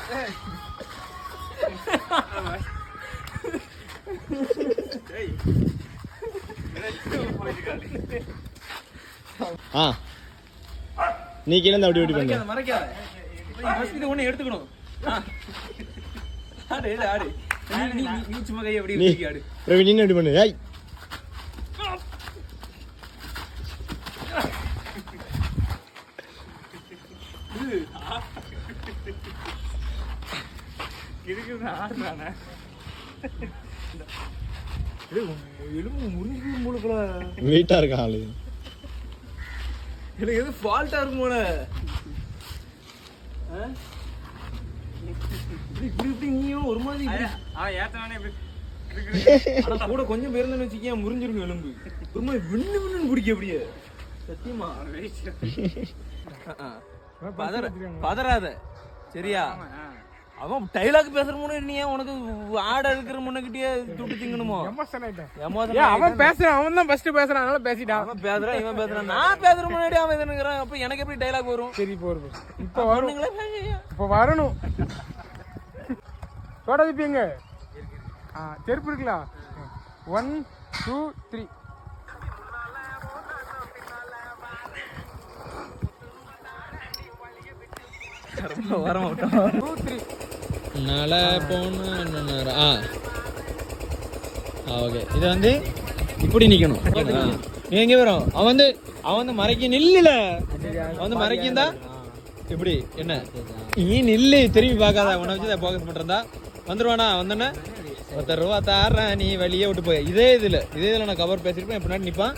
நீ கீழே அப்படி இப்படி பண்ணு. மறைக்காத. இது ஒண்ணு எடுத்துக்கணும். ஆடு ஆடு. நீ சும்மா கையை அப்படி இப்படி ஆடு. பிரவீன் நீ அப்படி பண்ணு. ஏய். இதுக்கு ஆடுறானே. எலும்பு முறிஞ்சு மூலக்குள்ள வெயிட்டா இருக்கா ஆளு. எனக்கு எது ஃபால்ட்டா இருக்கும் போல. இப்படி நீயும் ஒரு மாதிரி கூட கொஞ்சம் பேருந்தேன்னு வச்சுக்கேன் முறிஞ்சிருக்கும் எலும்பு. ஒரு மாதிரி விண்ணு விண்ணுன்னு பிடிக்க அப்படியே. சத்தியமா பதறாத சரியா? அவன் டைலாக் பேசுற முன்னாடி நீ உனக்கு ஆட இருக்கிற முன்னகிட்டே துட்டு திங்கணுமோ? அவன் பேசுறான், அவன் தான் ஃபர்ஸ்ட் பேசுறான், அதனால பேசிட்டான். அவன் பேசுறான், இவன் பேசுறான். நான் பேசுற முன்னாடி அவன் இதுங்கிறான். அப்ப எனக்கு எப்படி டைலாக் வரும்? சரி போறது. இப்ப வரும், இப்ப வரணும். தோடாதிப்பீங்க. செருப்பு இருக்கலாம். 1 2 3. வர மாட்டோம். 2 3 நால போன ஓகே. இது வந்து இப்படி நிக்கணும். நீ எங்க வரும்? அவன் வந்து மறைக்க நில்லுல. அவன் வந்து மறைக்கிந்தா இப்படி என்ன நீ நில்லு, திரும்பி பார்க்காத. உன்னை வச்சு போக்கஸ் பண்றதா வந்துருவானா? வந்தோன்னே 10 ரூபா தாரேன், நீ வெளியே விட்டு போய். இதே இதுல நான் கவர் பேசிருப்பேன். பின்னாடி நிப்பான்.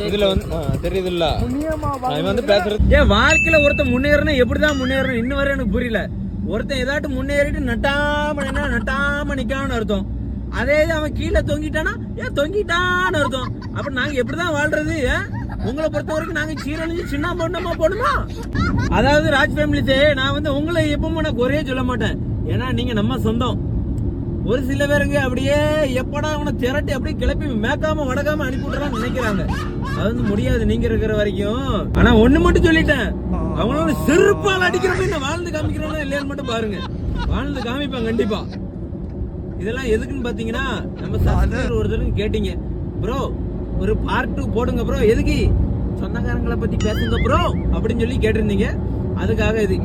இதுல வந்து தெரியுது இல்ல வந்து பேசுறது. ஏன் வாழ்க்கையில ஒருத்தன் முன்னேறணும் எப்படிதான் முன்னேறணும் இன்னும் வரை எனக்கு புரியல. ஒருத்தன் ஏதாட்டும் முன்னேறிட்டு நட்டாம நிக்கான்னு அர்த்தம். அதே அவன் கீழே தொங்கிட்டானா ஏன் தொங்கிட்டான்னு அர்த்தம். அப்ப நாங்க எப்படிதான் வாழ்றது? உங்களை பொறுத்த வரைக்கும் நாங்க சீரழிஞ்சு சின்ன போடணுமா? அதாவது ராஜ் ஃபேமிலிஸே, நான் வந்து உங்களை எப்பவும் நான் குறைய சொல்ல மாட்டேன். ஏன்னா நீங்க நம்ம சொந்தம். ஒரு சில பேருங்க அப்படியே எப்படா அவனை திரட்டி அப்படியே கிளப்பி மேக்காம வடக்காம அனுப்பி விடலாம்னு நினைக்கிறாங்க. அது வந்து முடியாது நீங்க இருக்கிற வரைக்கும். ஆனா ஒண்ணு மட்டும் சொல்லிட்டேன், அவங்களோட செருப்பால் அடிக்கிறப்ப நான் வாழ்ந்து காமிக்கிறோம்னா இல்லையான்னு மட்டும் பாருங்க. வாழ்ந்து காமிப்பேன் கண்டிப்பா. இதெல்லாம் எதுக்குன்னு பாத்தீங்கன்னா, நம்ம சப்ஸ்கிரைபர் ஒருத்தருக்கு கேட்டீங்க, ப்ரோ ஒரு பார்ட் 2 போடுங்க ப்ரோ. எதுக்கு? சொந்தக்காரங்களை பத்தி பேசுங்க ப்ரோ அப்படின்னு சொல்லி கேட்டிருந்தீங்க. அதுக்காக இது